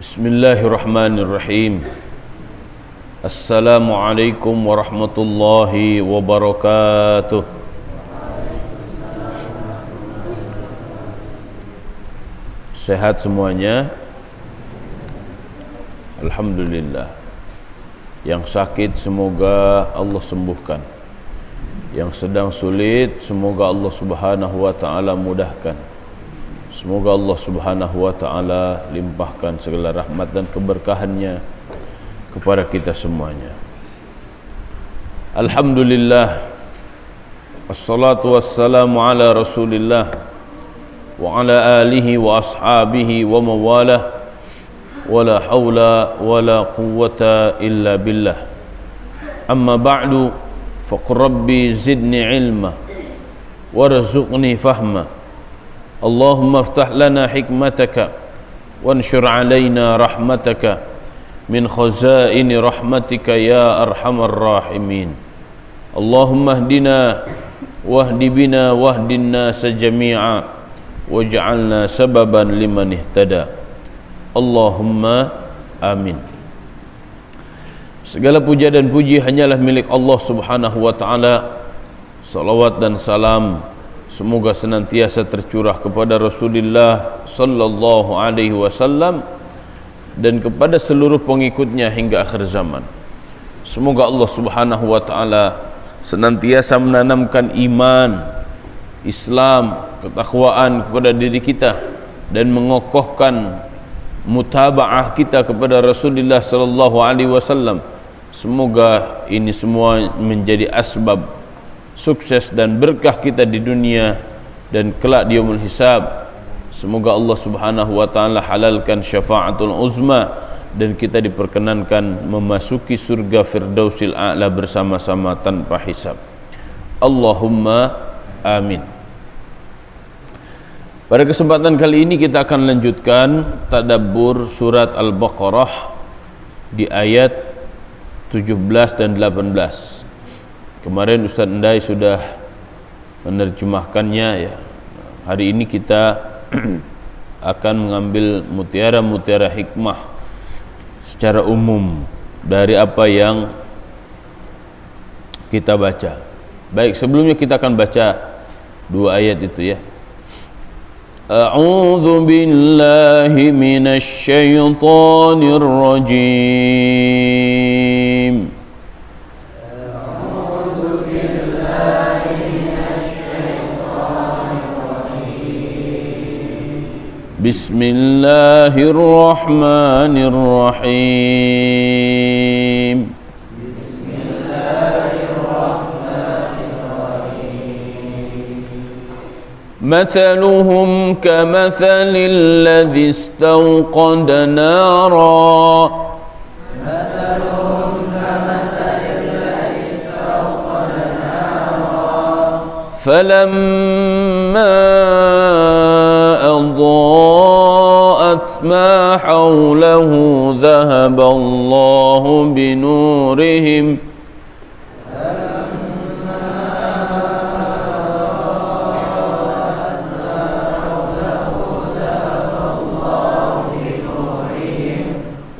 Bismillahirrahmanirrahim. Assalamualaikum warahmatullahi wabarakatuh. Sehat semuanya? Alhamdulillah. Yang sakit semoga Allah sembuhkan. Yang sedang sulit semoga Allah Subhanahu wa taala mudahkan. Semoga Allah Subhanahu wa taala limpahkan segala rahmat dan keberkahannya kepada kita semuanya. Alhamdulillah. Wassalatu wassalamu ala Rasulillah wa ala alihi wa ashabihi wa mawalah. Wala haula wala quwwata illa billah. Amma ba'du, faqur rabbi zidni ilma warzuqni fahma. Allahumma aftah lana hikmataka wanshur alaina rahmataka min khazaini rahmatika ya arhamar rahimin. Allahumma hdina wahdi bina wahdin nasa jami'a waj'alna sababan liman ihtada. Allahumma amin. Segala puja dan puji hanyalah milik Allah Subhanahu wa taala. Salawat dan salam semoga senantiasa tercurah kepada Rasulullah sallallahu alaihi wasallam dan kepada seluruh pengikutnya hingga akhir zaman. Semoga Allah Subhanahu wa taala senantiasa menanamkan iman, Islam, ketakwaan kepada diri kita dan mengokohkan mutabaah kita kepada Rasulullah sallallahu alaihi wasallam. Semoga ini semua menjadi asbab sukses dan berkah kita di dunia dan kelak di yaumul hisab. Semoga Allah Subhanahu wa taala halalkan syafaatul uzma dan kita diperkenankan memasuki surga Firdausil A'la bersama-sama tanpa hisab. Allahumma amin. Pada kesempatan kali ini kita akan lanjutkan tadabbur surat Al-Baqarah di ayat 17 dan 18. Kemarin Ustaz Endai sudah menerjemahkannya ya. Hari ini kita akan mengambil mutiara-mutiara hikmah secara umum dari apa yang kita baca. Baik, sebelumnya kita akan baca dua ayat itu ya. A'udzu billahi minasy syaithanir rajim. Bismillahirrahmanirrahim. Mathaluhum kamathalil ladzi istawqada nara. Falamma أضاءت ما حوله ذهب الله بنورهم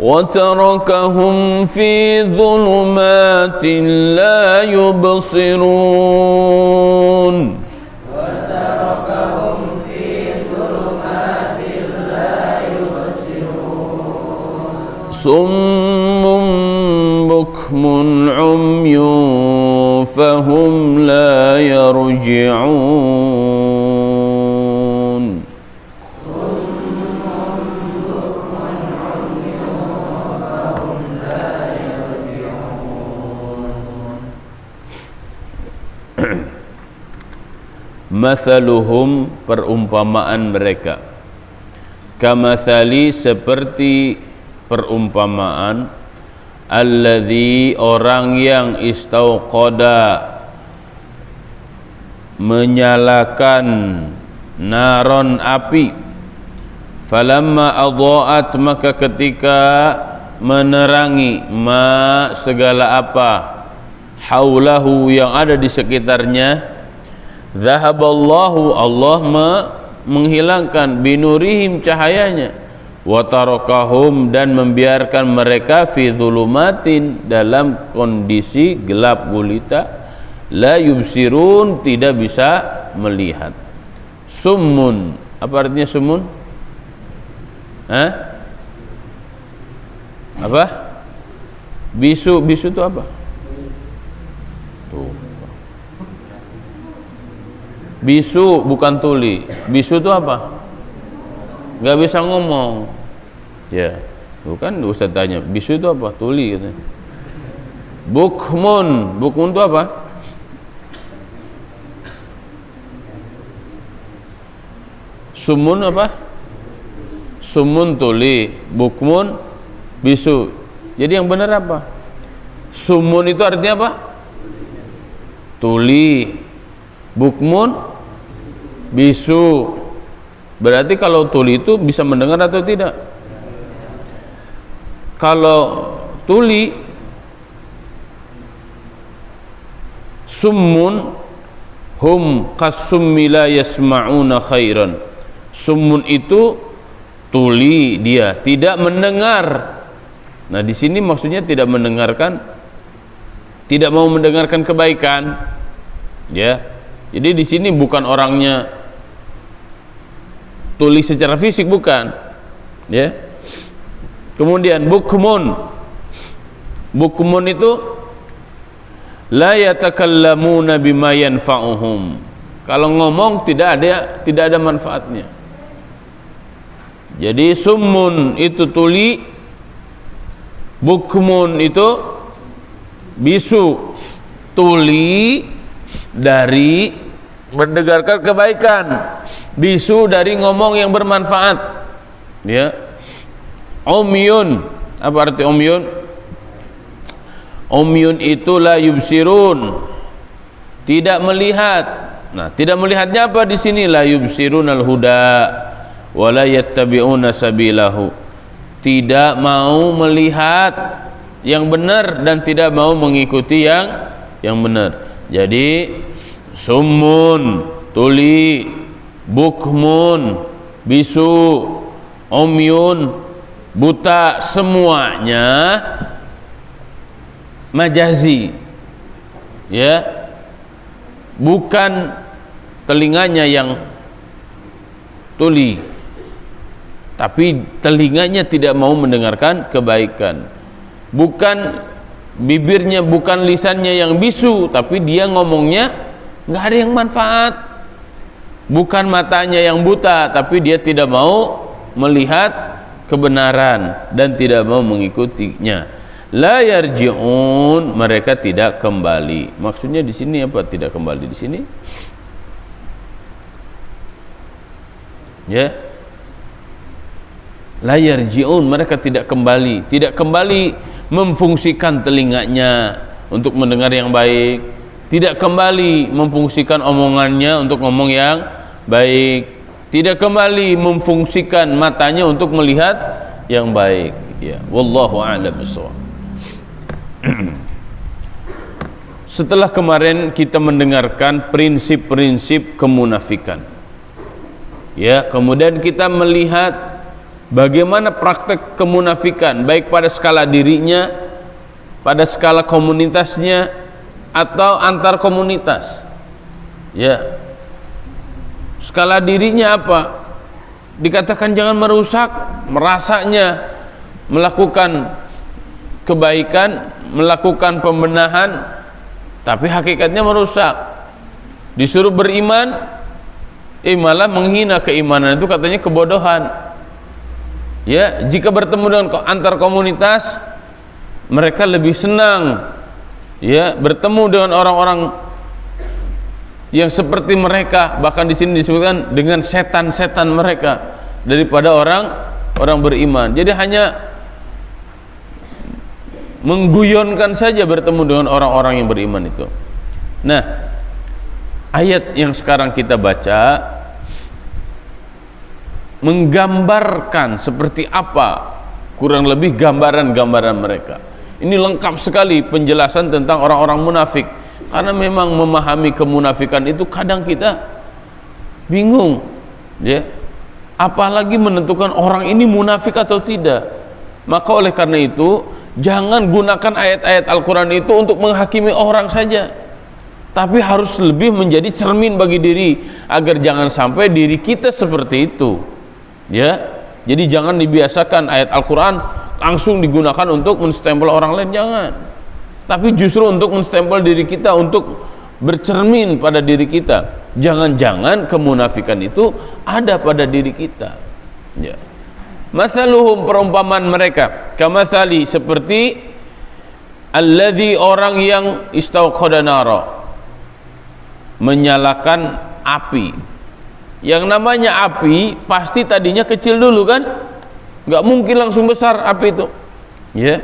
وتركهم في ظلمات لا يبصرون صم بكم عمي فهم لا يرجعون. Mathaluhum, perumpamaan mereka, kamathali, seperti perumpamaan alladzi, orang yang istauqada, menyalakan naron, api, falamma adha'at, maka ketika menerangi, segala apa, haulahu, yang ada di sekitarnya, Zahaballahu, Allah menghilangkan binurihim cahayanya, wa tarakahum dan membiarkan mereka fi zulumatin dalam kondisi gelap gulita, la yubsirun tidak bisa melihat. Summun, apa artinya summun? Apa? Bisu itu apa? Tuh. Bisu bukan tuli. Bisu itu apa? Gak bisa ngomong. Ya, bukan Ustaz tanya. Bisu itu apa? Tuli katanya. Bukmun itu apa? Sumun apa? Sumun tuli, bukmun bisu. Jadi yang benar apa? Sumun itu artinya apa? Tuli. Bukmun bisu. Berarti kalau tuli itu bisa mendengar atau tidak? Kalau tuli, summun hum kasummi la yasma'una khairan. Summun itu tuli, dia tidak mendengar. Nah, di sini maksudnya tidak mendengarkan, tidak mau mendengarkan kebaikan. Ya. Jadi di sini bukan orangnya tuli secara fisik, bukan. Ya. Kemudian bukmun itu la yatakallamuna bima yanfa'uhum. Kalau ngomong tidak ada manfaatnya. Jadi summun itu tuli, bukmun itu bisu. Tuli dari mendengarkan kebaikan, bisu dari ngomong yang bermanfaat. Ya. Umyun, apa arti umyun? Umyun itu la yubsirun, tidak melihat. Nah, tidak melihatnya apa di sini? La yubsirunal huda wa la yattabi'una sabilahu. Tidak mau melihat yang benar dan tidak mau mengikuti yang benar. Jadi summun tuli, bukmun bisu, umyun buta, semuanya majazi. Ya, bukan telinganya yang tuli, tapi telinganya tidak mau mendengarkan kebaikan. Bukan bibirnya, bukan lisannya yang bisu, tapi dia ngomongnya nggak ada yang manfaat. Bukan matanya yang buta, tapi dia tidak mau melihat kebenaran dan tidak mau mengikutinya. La yarji'un, mereka tidak kembali. Maksudnya di sini apa? Tidak kembali di sini? Ya. La yarji'un, mereka tidak kembali, tidak kembali memfungsikan telinganya untuk mendengar yang baik, tidak kembali memfungsikan omongannya untuk ngomong yang baik, tidak kembali memfungsikan matanya untuk melihat yang baik. Ya, wallahu a'lam bishawab. Setelah kemarin kita mendengarkan prinsip-prinsip kemunafikan, ya, kemudian kita melihat bagaimana praktek kemunafikan, baik pada skala dirinya, pada skala komunitasnya, atau antar komunitas. Ya, skala dirinya apa? Dikatakan jangan merusak, merasanya melakukan kebaikan, melakukan pembenahan, tapi hakikatnya merusak. Disuruh beriman, malah menghina keimanan, itu katanya kebodohan. Ya, jika bertemu dengan antar komunitas, mereka lebih senang, ya, bertemu dengan orang-orang yang seperti mereka, bahkan di sini disebutkan dengan setan-setan mereka, daripada orang beriman. Jadi hanya mengguyonkan saja bertemu dengan orang-orang yang beriman itu. Nah, ayat yang sekarang kita baca menggambarkan seperti apa kurang lebih gambaran-gambaran mereka. Ini lengkap sekali penjelasan tentang orang-orang munafik. Karena memang memahami kemunafikan itu kadang kita bingung, ya. Apalagi menentukan orang ini munafik atau tidak. Maka oleh karena itu, jangan gunakan ayat-ayat Al-Quran itu untuk menghakimi orang saja, tapi harus lebih menjadi cermin bagi diri, agar jangan sampai diri kita seperti itu, ya. Jadi jangan dibiasakan ayat Al-Quran langsung digunakan untuk menstempel orang lain, jangan. Tapi justru untuk menstempel diri kita, untuk bercermin pada diri kita. Jangan-jangan kemunafikan itu ada pada diri kita, ya. Masaluhum, perumpamaan mereka, kamathali, seperti alladzi, orang yang istauqada nara, menyalakan api. Yang namanya api pasti tadinya kecil dulu kan, nggak mungkin langsung besar api itu, ya.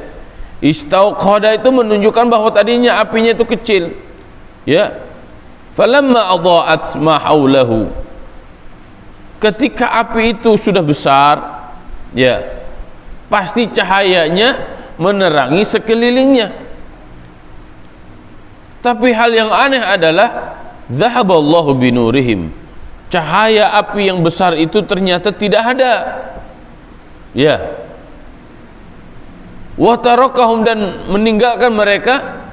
Istauqada itu menunjukkan bahwa tadinya apinya itu kecil, ya. Falamma adha'at ma haulahu, ketika api itu sudah besar, ya, pasti cahayanya menerangi sekelilingnya. Tapi hal yang aneh adalah dhahaballahu binurihim, cahaya api yang besar itu ternyata tidak ada, ya. Wa tarakahum, dan meninggalkan mereka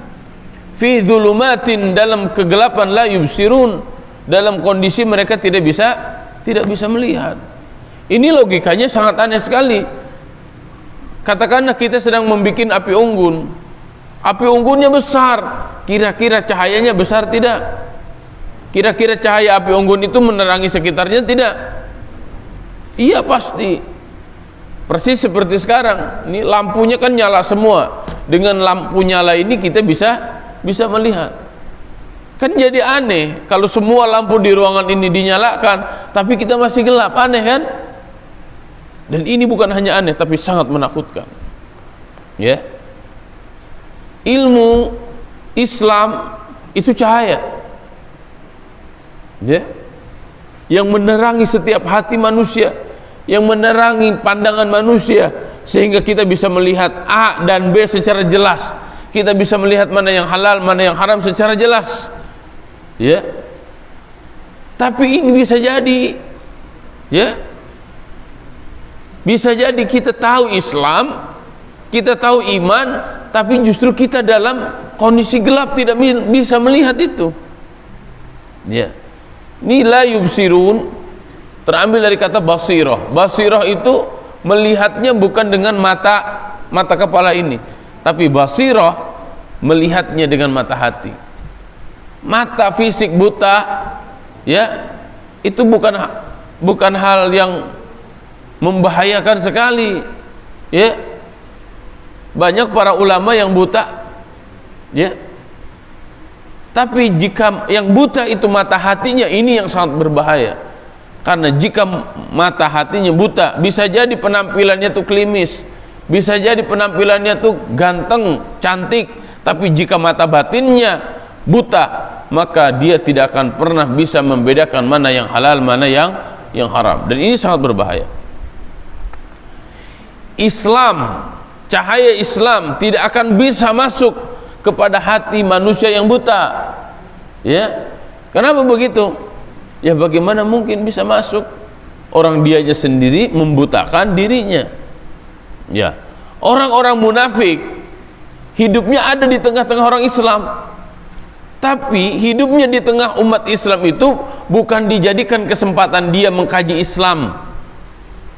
fi dzulumatin, dalam kegelapan, la yubsirun, dalam kondisi mereka tidak bisa melihat. Ini logikanya sangat aneh sekali. Katakanlah kita sedang membuat api unggun, api unggunnya besar, kira-kira cahayanya besar tidak? Kira-kira cahaya api unggun itu menerangi sekitarnya tidak? Iya, pasti. Persis seperti sekarang, ini lampunya kan nyala semua. Dengan lampu nyala ini kita bisa melihat. Kan jadi aneh kalau semua lampu di ruangan ini dinyalakan, tapi kita masih gelap. Aneh kan? Dan ini bukan hanya aneh, tapi sangat menakutkan, ya. Ilmu Islam itu cahaya, ya, yang menerangi setiap hati manusia, yang menerangi pandangan manusia, sehingga kita bisa melihat A dan B secara jelas. Kita bisa melihat mana yang halal, mana yang haram secara jelas, ya. Tapi ini bisa jadi, ya, bisa jadi kita tahu Islam, kita tahu iman, tapi justru kita dalam kondisi gelap, tidak bisa melihat itu, ya. Ini la yubsirun terambil dari kata basirah. Basirah itu melihatnya bukan dengan mata kepala ini, tapi basirah melihatnya dengan mata hati. Mata fisik buta, ya, itu bukan hal yang membahayakan sekali, ya. Banyak para ulama yang buta, ya. Tapi jika yang buta itu mata hatinya, ini yang sangat berbahaya. Karena jika mata hatinya buta, bisa jadi penampilannya tuh klimis, bisa jadi penampilannya tuh ganteng, cantik, tapi jika mata batinnya buta, maka dia tidak akan pernah bisa membedakan mana yang halal, mana yang haram. Dan ini sangat berbahaya. Islam, cahaya Islam tidak akan bisa masuk kepada hati manusia yang buta, ya. Kenapa begitu? Ya, bagaimana mungkin bisa masuk? Orang dianya sendiri membutakan dirinya, ya. Orang-orang munafik hidupnya ada di tengah-tengah orang Islam, tapi hidupnya di tengah umat Islam itu bukan dijadikan kesempatan dia mengkaji Islam,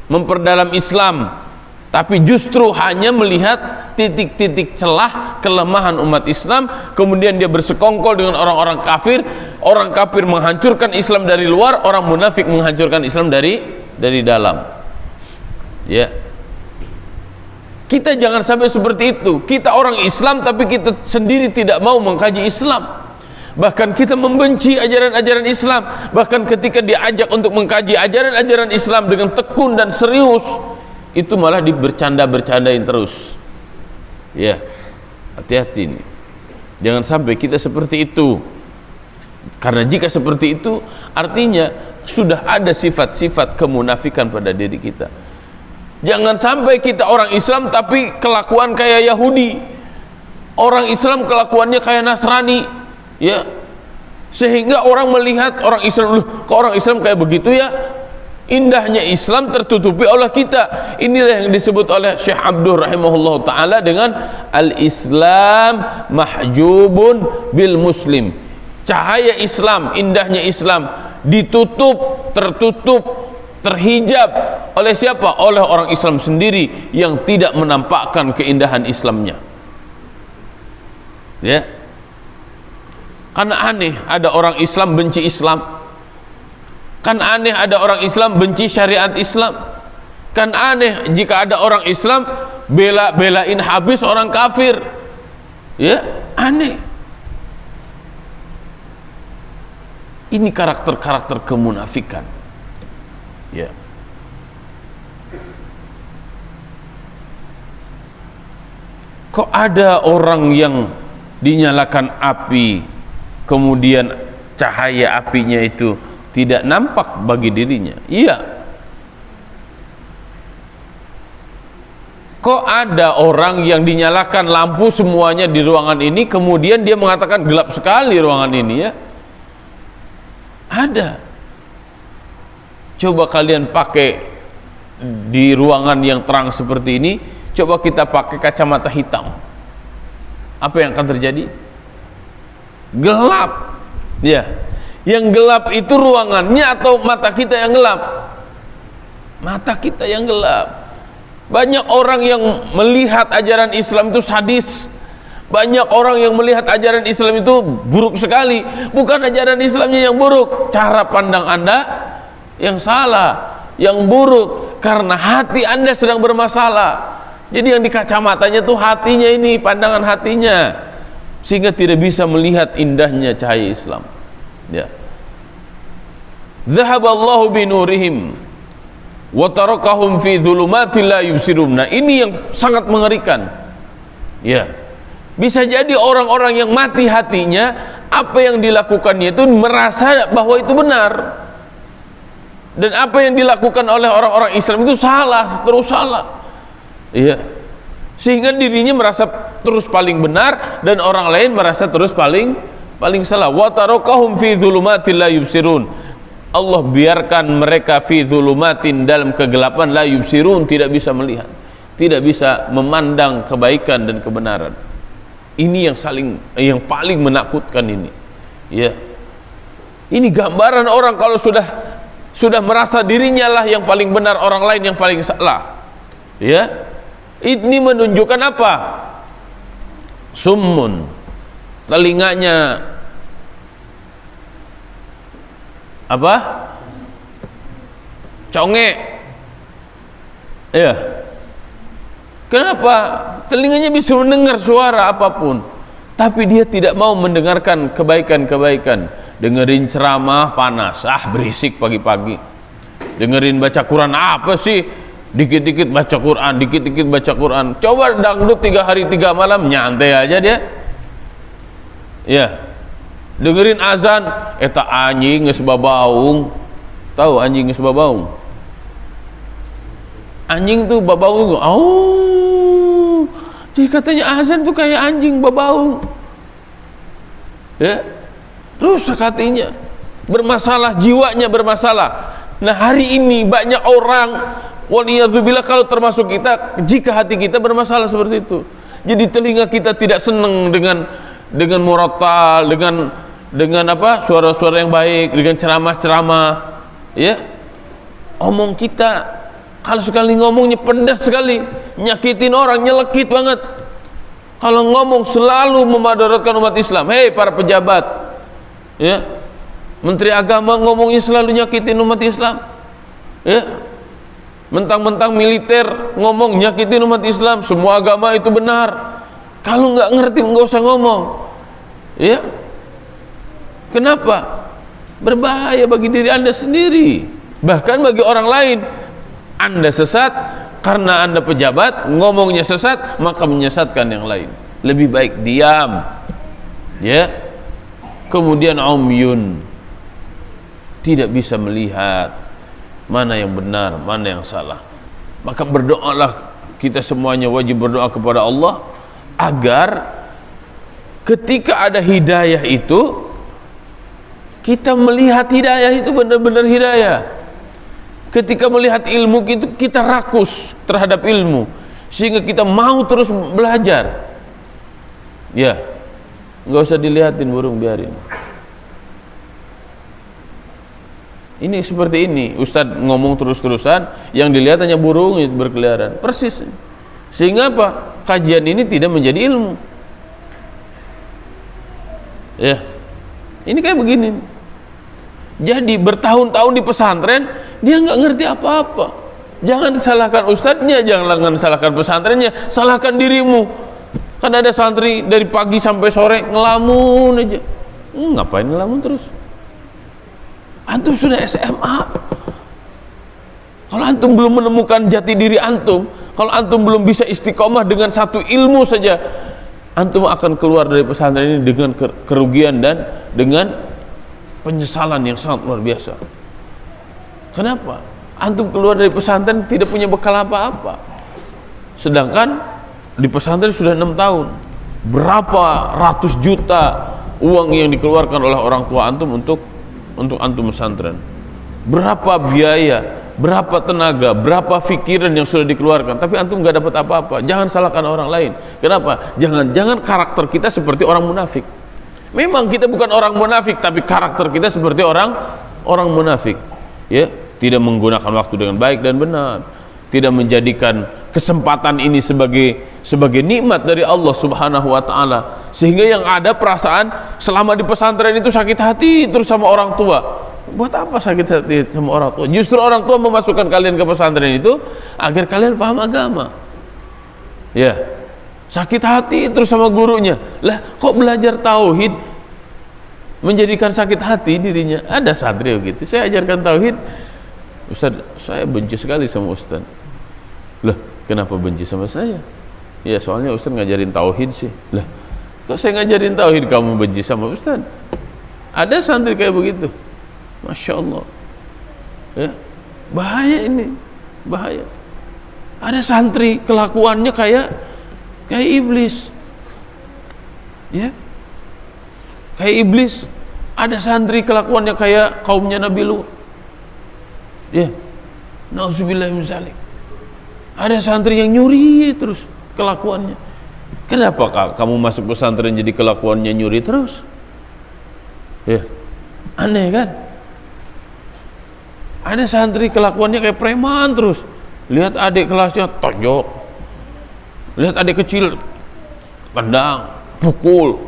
memperdalam Islam, tapi justru hanya melihat titik-titik celah kelemahan umat Islam, kemudian dia bersekongkol dengan orang-orang kafir. Orang kafir menghancurkan Islam dari luar, orang munafik menghancurkan Islam dari dalam, ya. Kita jangan sampai seperti itu. Kita orang Islam tapi kita sendiri tidak mau mengkaji Islam, bahkan kita membenci ajaran-ajaran Islam. Bahkan ketika diajak untuk mengkaji ajaran-ajaran Islam dengan tekun dan serius, itu malah dibercanda-bercandain terus, ya. Hati-hati nih, jangan sampai kita seperti itu. Karena jika seperti itu, artinya sudah ada sifat-sifat kemunafikan pada diri kita. Jangan sampai kita orang Islam tapi kelakuan kayak Yahudi, orang Islam kelakuannya kayak Nasrani, Ya, sehingga orang melihat orang Islam, kok orang Islam kayak begitu ya. Indahnya Islam tertutupi oleh kita. Inilah yang disebut oleh Syekh Abdul rahimahullah ta'ala dengan al-Islam mahjubun bil muslim. Cahaya Islam, indahnya Islam ditutup, tertutup, terhijab oleh siapa? Oleh orang Islam sendiri yang tidak menampakkan keindahan Islamnya. Ya, karena aneh ada orang Islam benci Islam, kan aneh ada orang Islam benci syariat Islam, kan aneh jika ada orang Islam bela-belain habis orang kafir. Ya, aneh. Ini karakter-karakter kemunafikan. Ya, kok ada orang yang dinyalakan api, kemudian cahaya apinya itu tidak nampak bagi dirinya? Iya. Kok ada orang yang dinyalakan lampu semuanya di ruangan ini, kemudian dia mengatakan gelap sekali ruangan ini? Ya, ada. Coba kalian pakai di ruangan yang terang seperti ini, coba kita pakai kacamata hitam, apa yang akan terjadi? Gelap. Ya, yang gelap itu ruangannya atau mata kita yang gelap? Mata kita yang gelap. Banyak orang yang melihat ajaran Islam itu sadis. Banyak orang yang melihat ajaran Islam itu buruk sekali. Bukan ajaran Islamnya yang buruk, cara pandang Anda yang salah, yang buruk, karena hati Anda sedang bermasalah. Jadi yang di kacamatanya tuh hatinya ini, pandangan hatinya, sehingga tidak bisa melihat indahnya cahaya Islam. Ya. Zahaballahu binurihim wa tarakahum fi dhulumatil la yubsirun. Nah, ini yang sangat mengerikan. Ya. Bisa jadi orang-orang yang mati hatinya, apa yang dilakukannya itu merasa bahwa itu benar. Dan apa yang dilakukan oleh orang-orang Islam itu salah, terus salah. Iya. Sehingga dirinya merasa terus paling benar dan orang lain merasa terus paling salah. Wa tarakahum fi dhulumatil la yubsirun. Allah biarkan mereka fi dhulumatin, dalam kegelapan, la yubsirun, tidak bisa melihat, tidak bisa memandang kebaikan dan kebenaran. Ini yang paling menakutkan ini. Ya. Ini gambaran orang kalau sudah merasa dirinya lah yang paling benar, orang lain yang paling salah. Ya. Ini menunjukkan apa? Summun, telinganya apa? Conge. Ya. Kenapa? Telinganya bisa mendengar suara apapun, tapi dia tidak mau mendengarkan kebaikan-kebaikan. Dengerin ceramah panas, berisik pagi-pagi. Dengerin baca Quran, apa sih? Dikit-dikit baca Quran, dikit-dikit baca Quran. Coba dangdut 3 hari 3 malam, nyantai aja dia. Ya. Dengerin azan, eta anjing geus babaung. Tahu anjing geus babaung? Anjing tuh babaung. Jadi katanya azan tuh kayak anjing babaung. Ya. Rusak hatinya, bermasalah, jiwanya bermasalah. Nah, hari ini banyak orang, waliyadzubillah, kalau termasuk kita, jika hati kita bermasalah seperti itu. Jadi telinga kita tidak senang dengan murattal, dengan apa, suara-suara yang baik, dengan ceramah-ceramah. Ya, omong kita kalau sekali ngomongnya pedas sekali, nyakitin orang, nyelekit banget. Kalau ngomong selalu memadaratkan umat Islam. Hei para pejabat, ya, menteri agama ngomongnya selalu nyakitin umat Islam. Ya, mentang-mentang militer ngomong nyakitin umat Islam, semua agama itu benar. Kalau nggak ngerti nggak usah ngomong. Ya, kenapa? Berbahaya bagi diri Anda sendiri, bahkan bagi orang lain. Anda sesat karena Anda pejabat, ngomongnya sesat, maka menyesatkan yang lain. Lebih baik diam. Ya. Kemudian umyun, tidak bisa melihat mana yang benar, mana yang salah. Maka berdoalah, kita semuanya wajib berdoa kepada Allah agar ketika ada hidayah itu, kita melihat hidayah itu benar-benar hidayah. Ketika melihat ilmu itu, kita rakus terhadap ilmu, sehingga kita mau terus belajar. Ya, nggak usah dilihatin burung, biarin. Ini seperti ini, Ustadz ngomong terus-terusan, yang dilihat hanya burung itu berkeliaran, persis. Sehingga apa? Kajian ini tidak menjadi ilmu. Ya, ini kayak begini. Jadi bertahun-tahun di pesantren, dia nggak ngerti apa-apa. Jangan salahkan ustadznya, jangan salahkan pesantrennya, salahkan dirimu. Kan ada santri dari pagi sampai sore ngelamun aja. Ngapain ngelamun terus? Antum sudah SMA. Kalau antum belum menemukan jati diri antum, kalau antum belum bisa istiqomah dengan satu ilmu saja, antum akan keluar dari pesantren ini dengan kerugian dan dengan penyesalan yang sangat luar biasa. Kenapa? Antum keluar dari pesantren tidak punya bekal apa-apa. Sedangkan di pesantren sudah 6 tahun. Berapa ratus juta uang yang dikeluarkan oleh orang tua antum untuk antum pesantren. Berapa biaya, berapa tenaga, berapa pikiran yang sudah dikeluarkan, tapi antum nggak dapat apa-apa. Jangan salahkan orang lain. Kenapa? Jangan karakter kita seperti orang munafik. Memang kita bukan orang munafik, tapi karakter kita seperti orang munafik. Ya, tidak menggunakan waktu dengan baik dan benar, tidak menjadikan kesempatan ini sebagai nikmat dari Allah Subhanahu wa taala, sehingga yang ada perasaan selama di pesantren itu sakit hati terus sama orang tua. Buat apa sakit hati sama orang tua? Justru orang tua memasukkan kalian ke pesantren itu agar kalian paham agama. Ya, sakit hati terus sama gurunya. Lah, kok belajar tauhid menjadikan sakit hati dirinya? Ada santri begitu, saya ajarkan tauhid, Ustaz, saya benci sekali sama Ustaz. Lah, kenapa benci sama saya? Ya, soalnya Ustaz ngajarin tauhid sih. Lah, kok saya ngajarin tauhid kamu benci sama Ustaz? Ada santri kayak begitu. Masya Allah. Ya, bahaya ini, bahaya. Ada santri kelakuannya kayak iblis. Ya, kayak iblis. Ada santri kelakuannya kayak kaumnya Nabi Lut. Ya, nauzubillah min dzalik. Ada santri yang nyuri terus kelakuannya. Kenapa kamu masuk pesantren jadi kelakuannya nyuri terus? Ya, aneh kan? Ada santri kelakuannya kayak preman terus. Lihat adik kelasnya tonjok, lihat adik kecil tendang, pukul.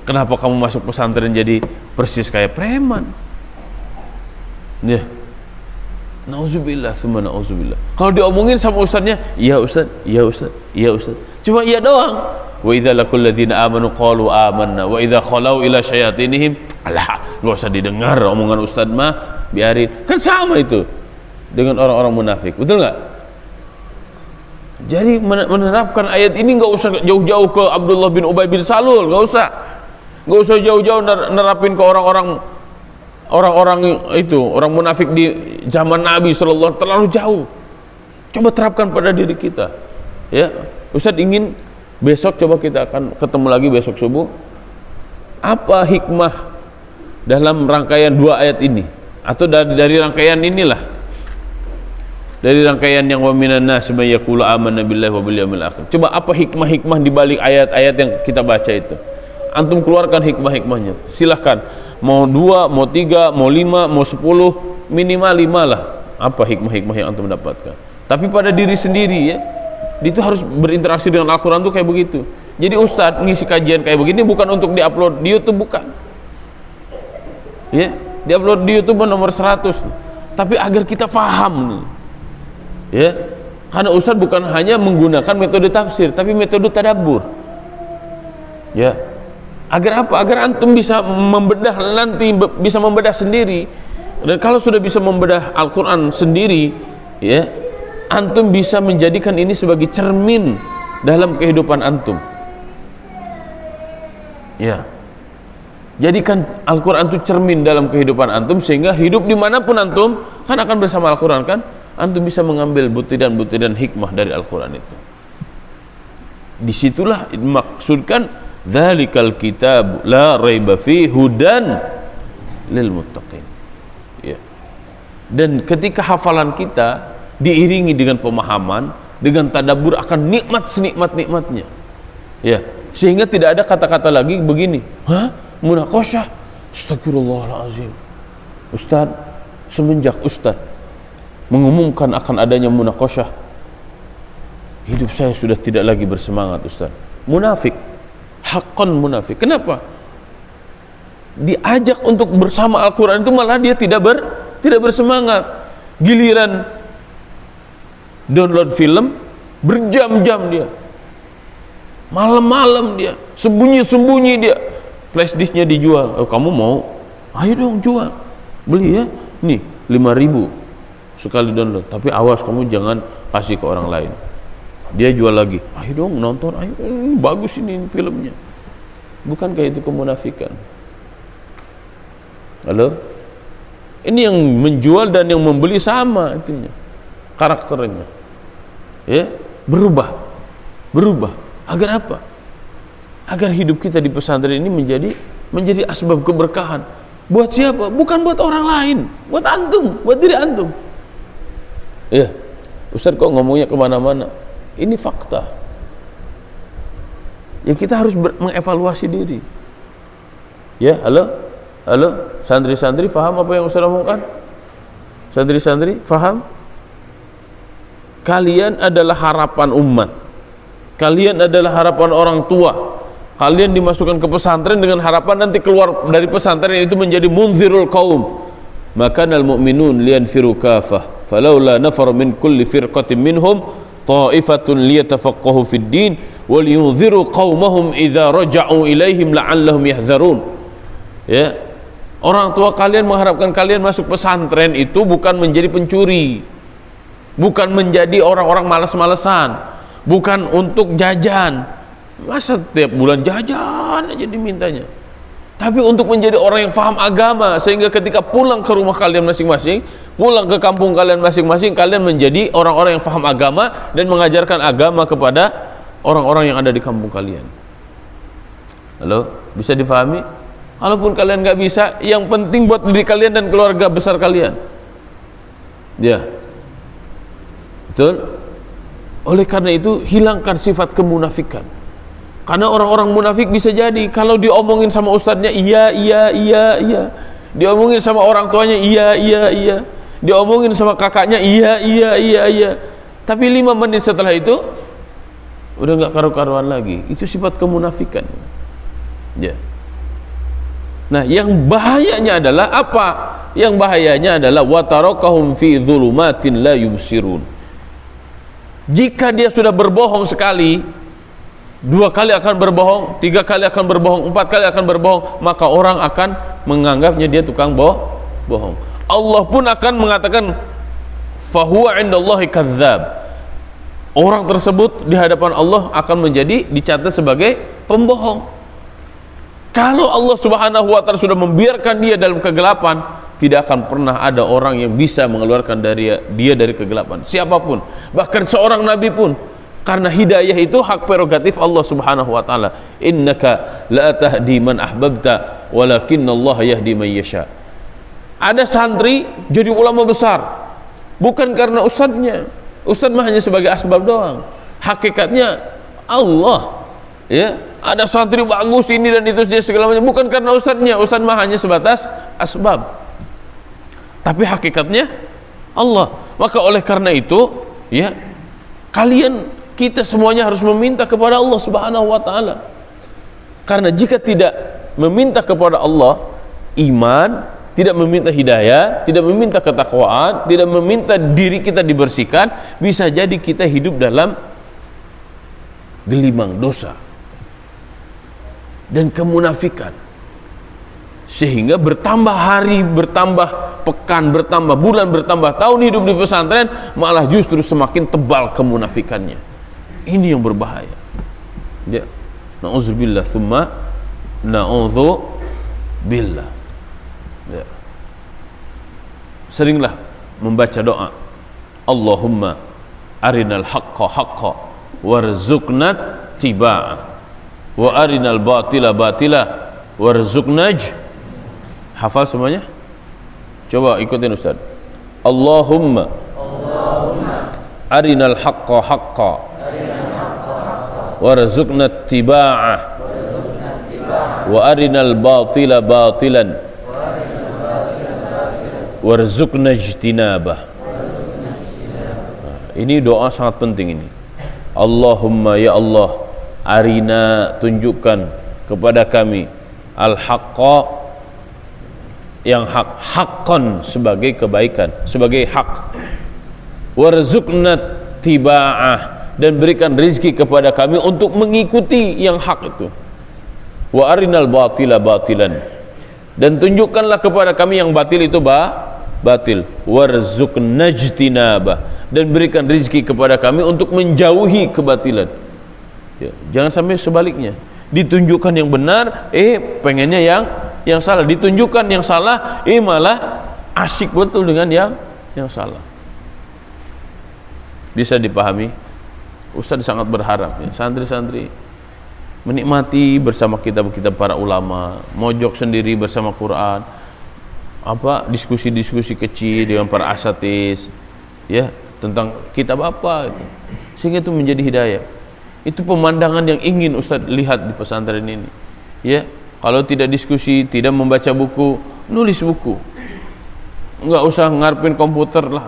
Kenapa kamu masuk pesantren jadi persis kayak preman? Ya, nauzubillah, summa nauzubillah. Kalau diomongin sama ustadznya, iya ustadz, iya ustadz, iya ustadz, cuma iya doang. Wa idza laqul ladzina amanu qalu amanna wa idza khalau ila syayatinihim, alah, enggak usah didengar omongan ustadz mah, biarin. Kan sama itu dengan orang-orang munafik, betul nggak? Jadi menerapkan ayat ini nggak usah jauh-jauh ke Abdullah bin Ubay bin Salul, nggak usah jauh-jauh nerapin ke orang-orang itu, orang munafik di zaman Nabi SAW, terlalu jauh. Coba terapkan pada diri kita. Ya, Ustadz ingin besok coba kita akan ketemu lagi besok subuh. Apa hikmah dalam rangkaian 2 ayat ini? Atau dari rangkaian inilah, dari rangkaian yang wa minan nas may yaqulu amanna billahi wa bil yaumil akhir. Coba apa hikmah-hikmah di balik ayat-ayat yang kita baca itu? Antum keluarkan hikmah-hikmahnya. Silahkan, mau 2, mau 3, mau 5, mau 10, minimal 5 lah. Apa hikmah-hikmah yang antum dapatkan? Tapi pada diri sendiri ya, itu harus berinteraksi dengan Al-Quran tuh kayak begitu. Jadi Ustadz ngisi kajian kayak begini bukan untuk diupload di YouTube, bukan. Ya, diupload di YouTube nomor 100, tapi agar kita paham. Ya, karena Ustadz bukan hanya menggunakan metode tafsir, tapi metode tadabbur. Ya, agar apa? Agar antum bisa membedah nanti, bisa membedah sendiri. Dan kalau sudah bisa membedah Al-Quran sendiri, ya, antum bisa menjadikan ini sebagai cermin dalam kehidupan antum. Ya, jadikan Al-Quran itu cermin dalam kehidupan antum, sehingga hidup dimanapun antum kan akan bersama Al-Quran kan, antum bisa mengambil butiran-butiran hikmah dari Al-Quran itu. Disitulah maksudkan Dzalikal kitab la raiba fihi hudan lil muttaqin. Ya. Dan ketika hafalan kita diiringi dengan pemahaman, dengan tadabbur, akan nikmat senikmat-nikmatnya. Ya, sehingga tidak ada kata-kata lagi begini, munaqasyah, astagfirullahalazim. Ustaz, semenjak Ustaz mengumumkan akan adanya munaqasyah, hidup saya sudah tidak lagi bersemangat, Ustaz. Munafik, haqqan munafik. Kenapa? Diajak untuk bersama Al-Quran itu malah dia tidak bersemangat. Giliran download film, berjam-jam dia, malam-malam dia, sembunyi-sembunyi dia, flash disknya dijual. Oh, kamu mau? Ayo dong jual, beli ya, nih 5.000 sekali download, tapi awas kamu jangan kasih ke orang lain. Dia jual lagi, ayo dong nonton, ayo, bagus ini filmnya. Bukankah itu kemunafikan? Halo? Ini yang menjual dan yang membeli sama itunya, karakternya. Ya, berubah. Agar apa? Agar hidup kita di pesantren ini menjadi asbab keberkahan. Buat siapa? Bukan buat orang lain, buat antum, buat diri antum. Ya, Ustaz kok ngomongnya kemana-mana? Ini fakta. Ya, kita harus mengevaluasi diri. Ya, halo, santri-santri, paham apa yang Ustaz omongkan? Santri-santri, paham? Kalian adalah harapan umat, kalian adalah harapan orang tua. Kalian dimasukkan ke pesantren dengan harapan nanti keluar dari pesantren itu menjadi munzirul qaum. Makanal mu'minun liyanfiru kafah falaula nafar min kulli firqatin minhum ta'ifatun liyatafaqahu fid din wa liyunziru qaumahum idza raja'u ilaihim la'allahum yahzarun. Ya, orang tua kalian mengharapkan kalian masuk pesantren itu bukan menjadi pencuri, bukan menjadi orang-orang malas-malesan, bukan untuk jajan. Masa tiap bulan jajan aja dimintanya, tapi untuk menjadi orang yang faham agama, sehingga ketika pulang ke rumah kalian masing-masing, pulang ke kampung kalian masing-masing, kalian menjadi orang-orang yang faham agama dan mengajarkan agama kepada orang-orang yang ada di kampung kalian. Halo, bisa difahami? Walaupun kalian nggak bisa, yang penting buat diri kalian dan keluarga besar kalian. Ya, betul. Oleh karena itu, hilangkan sifat kemunafikan. Karena orang-orang munafik bisa jadi kalau diomongin sama ustadznya iya, diomongin sama orang tuanya iya, diomongin sama kakaknya iya, tapi 5 menit setelah itu udah nggak karu-karuan lagi. Itu sifat kemunafikan. Ya. Nah, yang bahayanya adalah apa? Yang bahayanya adalah watarakahum fi dzulumatin la yubsirun. Jika dia sudah berbohong sekali, 2 kali akan berbohong, 3 kali akan berbohong, 4 kali akan berbohong, maka orang akan menganggapnya dia tukang bohong. Allah pun akan mengatakan fahuwa indallahi kadzdzab. Orang tersebut di hadapan Allah akan menjadi dicatat sebagai pembohong. Kalau Allah Subhanahu wa taala sudah membiarkan dia dalam kegelapan, tidak akan pernah ada orang yang bisa mengeluarkan dia dari kegelapan, siapapun, bahkan seorang nabi pun. Karena hidayah itu hak prerogatif Allah Subhanahu wa taala. Innaka la tahdi man ahbabta walakinallaha yahdi man yasha. Ada santri jadi ulama besar bukan karena ustadznya. Ustadz mah hanya sebagai asbab doang. Hakikatnya Allah. Ya, ada santri bagus ini dan itu dia segala macam bukan karena ustadznya. Ustadz mah hanya sebatas asbab. Tapi hakikatnya Allah. Maka oleh karena itu, ya, kita semuanya harus meminta kepada Allah Subhanahu wa taala. Karena jika tidak meminta kepada Allah iman, tidak meminta hidayah, tidak meminta ketakwaan, tidak meminta diri kita dibersihkan, bisa jadi kita hidup dalam gelimang dosa dan kemunafikan. Sehingga bertambah hari, bertambah pekan, bertambah bulan, bertambah tahun hidup di pesantren, malah justru semakin tebal kemunafikannya. Ini yang berbahaya. Ya. Na'udzubillah tsumma na'udzubillah. Ya. Seringlah membaca doa, Allahumma arinal haqqa haqqa warzuqna tiba'ah. wa arinal batila batila warzuqnaj. Hafal semuanya? Coba ikutin Ustaz. Allahumma arinal haqqa haqqa warzuqna ittiba'ah wa arinal batila batilan warzuqna ijtinabah. Ini doa sangat penting ini. Allahumma ya Allah, arina, tunjukkan kepada kami al-haqqa, yang hak, haqqan sebagai kebaikan, sebagai hak, warzuqna tiba'ah, dan berikan rezeki kepada kami untuk mengikuti yang hak itu. Wa arinal batila batilan, dan tunjukkanlah kepada kami yang batil itu batil. Warzuqna ijtinabah, dan berikan rezeki kepada kami untuk menjauhi kebatilan. Ya, jangan sampai sebaliknya, ditunjukkan yang benar, pengennya yang salah, ditunjukkan yang salah, malah asyik betul dengan yang salah. Bisa dipahami? Ustaz sangat berharap ya, santri-santri menikmati bersama kitab-kitab para ulama, mojok sendiri bersama Quran, diskusi-diskusi kecil dengan para asatis ya, tentang kitab apa itu, sehingga itu menjadi hidayah. Itu pemandangan yang ingin Ustaz lihat di pesantren ini ya. Kalau tidak diskusi, tidak membaca buku, nulis buku. Enggak usah ngarepin komputer lah,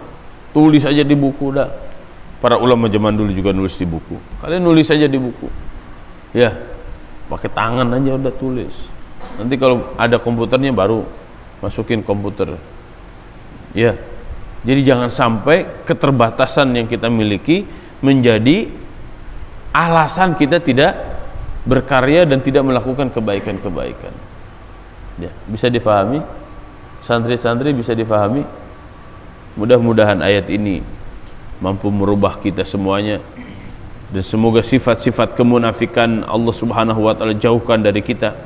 tulis aja di buku dah. Para ulama zaman dulu juga nulis di buku. Kalian nulis aja di buku ya, pakai tangan aja udah tulis. Nanti kalau ada komputernya baru masukin komputer ya. Jadi jangan sampai keterbatasan yang kita miliki menjadi alasan kita tidak berkarya dan tidak melakukan kebaikan-kebaikan ya. Bisa difahami? Santri-santri bisa difahami? Mudah-mudahan ayat ini mampu merubah kita semuanya, dan semoga sifat-sifat kemunafikan Allah subhanahu wa ta'ala jauhkan dari kita,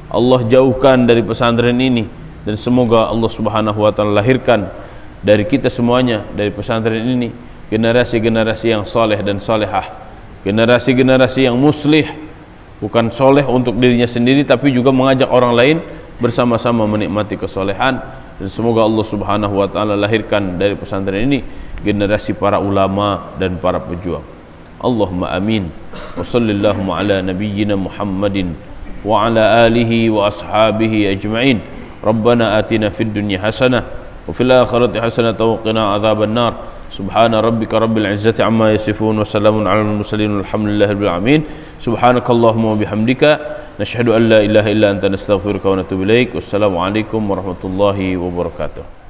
Allah jauhkan dari pesantren ini, dan semoga Allah subhanahu wa ta'ala lahirkan dari kita semuanya, dari pesantren ini, generasi-generasi yang soleh dan solehah, generasi-generasi yang muslih, bukan soleh untuk dirinya sendiri tapi juga mengajak orang lain bersama-sama menikmati kesolehan. Dan semoga Allah subhanahu wa ta'ala lahirkan dari pesantren ini generasi para ulama dan para pejuang. Allahumma amin. Wa sallallahu ala nabiyyina Muhammadin wa ala alihi wa ashabihi ajma'in. Rabbana atina fid dunya hasanah wa fil akhirati hasanah wa qina adzaban nar. Subhana rabbika rabbil izzati amma yasifun wa salamun alal mursalin walhamdulillahi rabbil alamin. Subhanakallahumma wa bihamdika nashhadu an la ilaha illa anta nastaghfiruka wa natubu ilaik. Wassalamu alaikum warahmatullahi wabarakatuh.